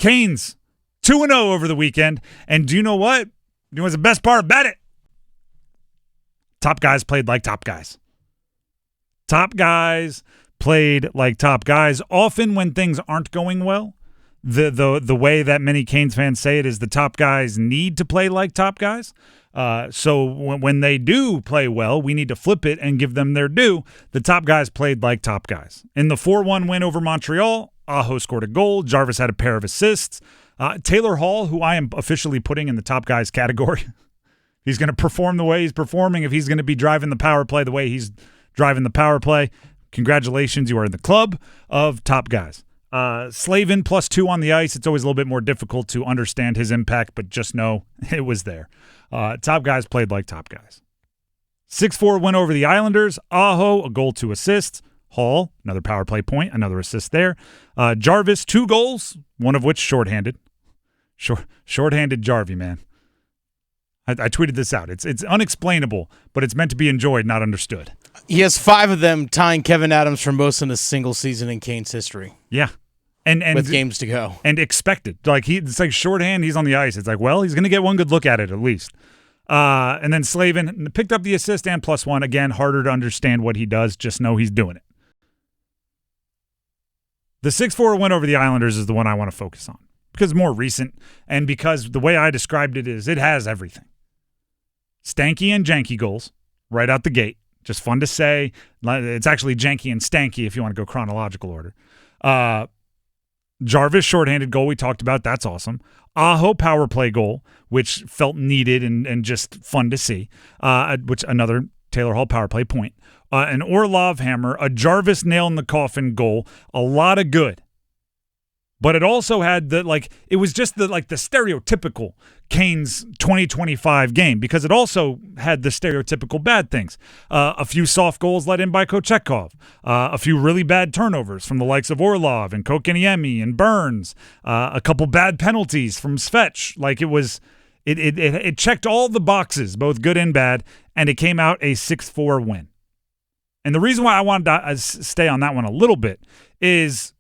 Canes 2-0 over the weekend. And do you know what? You know what's the best part about it? Top guys played like top guys. Top guys played like top guys. Often when things aren't going well, the way that many Canes fans say it is the top guys need to play like top guys. So when they do play well, we need to flip it and give them their due. The top guys played like top guys. In the 4-1 win over Montreal, Aho scored a goal. Jarvis had a pair of assists. Taylor Hall, who I am officially putting in the top guys category, he's going to perform the way he's performing. If he's going to be driving the power play the way he's driving the power play, congratulations, you are in the club of top guys. Slavin +2 on the ice. It's always a little bit more difficult to understand his impact, but just know it was there. Top guys played like top guys. 6-4 win over the Islanders. Aho, a goal, 2 assists. Hall, another power play point, another assist there. Jarvis, 2 goals, one of which shorthanded. Shorthanded Jarvie, man. I tweeted this out. It's unexplainable, but it's meant to be enjoyed, not understood. He has 5 of them, tying Kevin Adams for most in a single season in Canes history. Yeah. And with games to go. And expected. It's like shorthand, he's on the ice. It's like, well, he's going to get one good look at it at least. And then Slavin picked up the assist and +1. Again, harder to understand what he does. Just know he's doing it. The 6-4 win over the Islanders is the one I want to focus on because it's more recent and because the way I described it is it has everything. Stanky and janky goals right out the gate. Just fun to say. It's actually janky and stanky if you want to go chronological order. Jarvis shorthanded goal we talked about. That's awesome. Aho power play goal, which felt needed and just fun to see. Which another Taylor Hall power play point. An Orlov hammer, a Jarvis nail in the coffin goal. A lot of good. But it also had it was just the stereotypical Canes 2025 game because it also had the stereotypical bad things. A few soft goals let in by Kochetkov. A few really bad turnovers from the likes of Orlov and Kokeniemi and Burns. A couple bad penalties from Svetch. It checked all the boxes, both good and bad, and it came out a 6-4 win. And the reason why I wanted to stay on that one a little bit is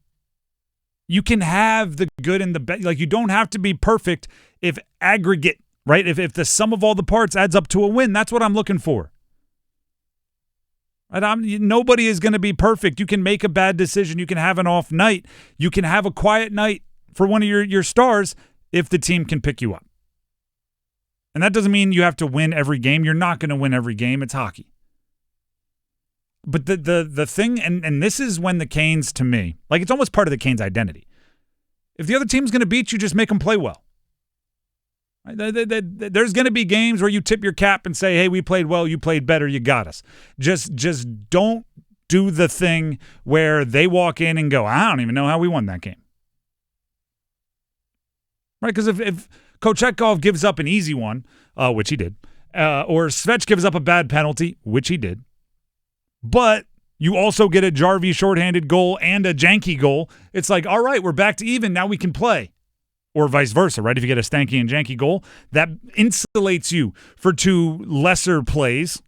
you can have the good and the bad. You don't have to be perfect if aggregate, right? If the sum of all the parts adds up to a win, that's what I'm looking for. Right? Nobody is going to be perfect. You can make a bad decision. You can have an off night. You can have a quiet night for one of your stars if the team can pick you up. And that doesn't mean you have to win every game. You're not going to win every game. It's hockey. But the thing, and this is when the Canes, to me, it's almost part of the Canes' identity. If the other team's going to beat you, just make them play well. Right? There's going to be games where you tip your cap and say, hey, we played well, you played better, you got us. Just don't do the thing where they walk in and go, I don't even know how we won that game. Right? Because if Kochetkov gives up an easy one, which he did, or Svetch gives up a bad penalty, which he did, but you also get a Jarvis shorthanded goal and a janky goal. It's like, all right, we're back to even. Now we can play. Or vice versa, right? If you get a stanky and janky goal, that insulates you for 2 lesser plays.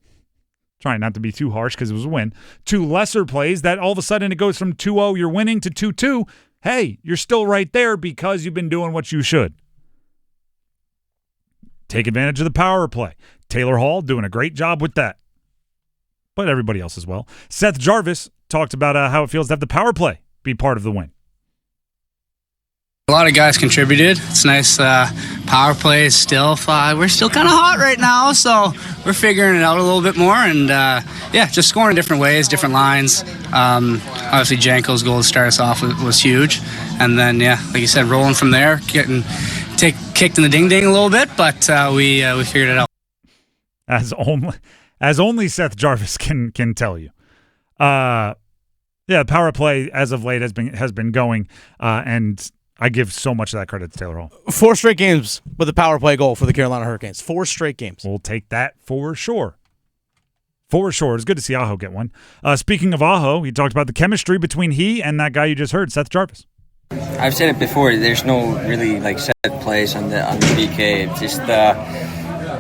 Trying not to be too harsh because it was a win. 2 lesser plays that all of a sudden it goes from 2-0, you're winning, to 2-2. Hey, you're still right there because you've been doing what you should. Take advantage of the power play. Taylor Hall doing a great job with that. But everybody else as well. Seth Jarvis talked about how it feels to have the power play be part of the win. A lot of guys contributed. It's nice. Power play is still, we're still kind of hot right now, so we're figuring it out a little bit more. And just scoring different ways, different lines. Obviously, Janko's goal to start us off was huge. And then, like you said, rolling from there, kicked in the ding-ding a little bit, but we figured it out. As only Seth Jarvis can tell you. Power play as of late has been going, and I give so much of that credit to Taylor Hall. 4 straight games with a power play goal for the Carolina Hurricanes. 4 straight games. We'll take that for sure. For sure. It's good to see Aho get one. Speaking of Aho, he talked about the chemistry between he and that guy you just heard, Seth Jarvis. I've said it before. There's no really set plays on the PK. It's just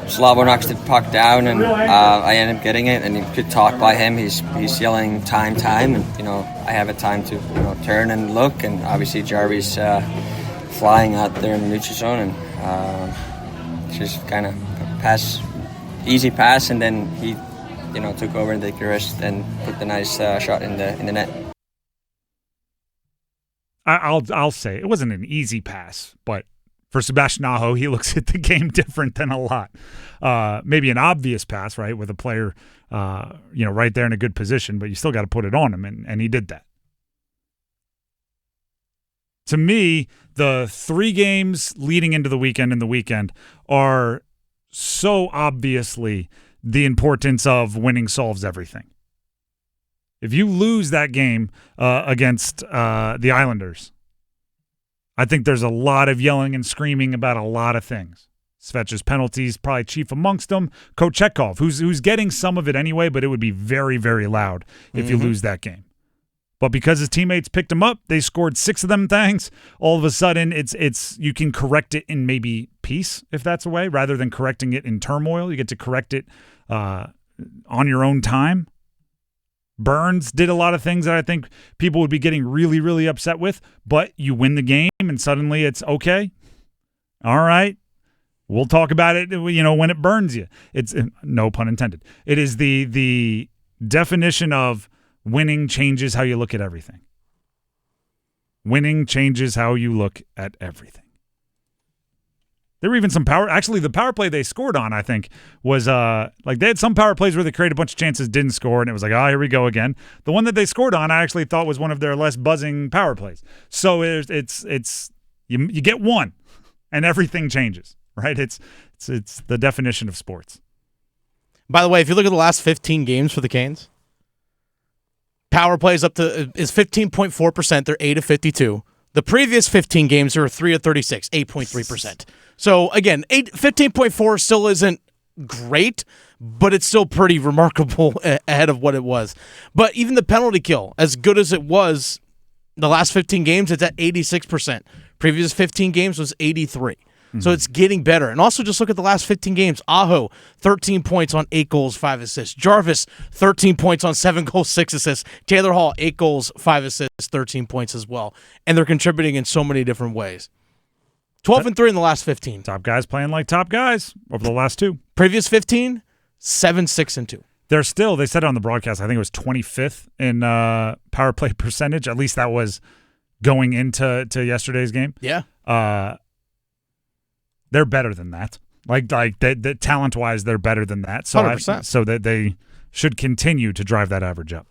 Slavo knocks the puck down, and I end up getting it. And you could talk by him. He's yelling time, and I have a time to turn and look. And obviously Jarvis flying out there in the neutral zone, and just kind of easy pass, and then he, took over and took the rest and put the nice shot in the net. I'll say it wasn't an easy pass, but for Sebastian Aho, he looks at the game different than a lot. Maybe an obvious pass, right, with a player, right there in a good position, but you still got to put it on him, and he did that. To me, the 3 games leading into the weekend and the weekend are so obviously the importance of winning solves everything. If you lose that game against the Islanders, I think there's a lot of yelling and screaming about a lot of things. Svech's penalties, probably chief amongst them. Kochetkov, who's getting some of it anyway, but it would be very, very loud if you lose that game. But because his teammates picked him up, they scored 6 of them things. All of a sudden, it's you can correct it in maybe peace, if that's a way, rather than correcting it in turmoil. You get to correct it on your own time. Burns did a lot of things that I think people would be getting really, really upset with, but you win the game and suddenly it's okay. All right. We'll talk about it, when it burns you. It's no pun intended. It is the definition of winning changes how you look at everything. Winning changes how you look at everything. There were even some power. Actually, the power play they scored on, I think, was they had some power plays where they created a bunch of chances, didn't score, and it was like, here we go again. The one that they scored on, I actually thought was one of their less buzzing power plays. So it's you get one, and everything changes, right? It's the definition of sports. By the way, if you look at the last 15 games for the Canes, power plays is 15.4%. They're 8 of 52. The previous 15 games, they were 3 of 36, 8.3%. So, again, 15.4 still isn't great, but it's still pretty remarkable ahead of what it was. But even the penalty kill, as good as it was, the last 15 games, it's at 86%. Previous 15 games was 83. So it's getting better. And also just look at the last 15 games. Aho, 13 points on 8 goals, 5 assists. Jarvis, 13 points on 7 goals, 6 assists. Taylor Hall, 8 goals, 5 assists, 13 points as well. And they're contributing in so many different ways. 12-3 in the last 15. Top guys playing like top guys over the last 2. Previous 15, 7-6-2. They're still, they said it on the broadcast, I think it was 25th in power play percentage. At least that was going into yesterday's game. Yeah. They're better than that. Like talent-wise, they're better than that. So 100%. so that they should continue to drive that average up.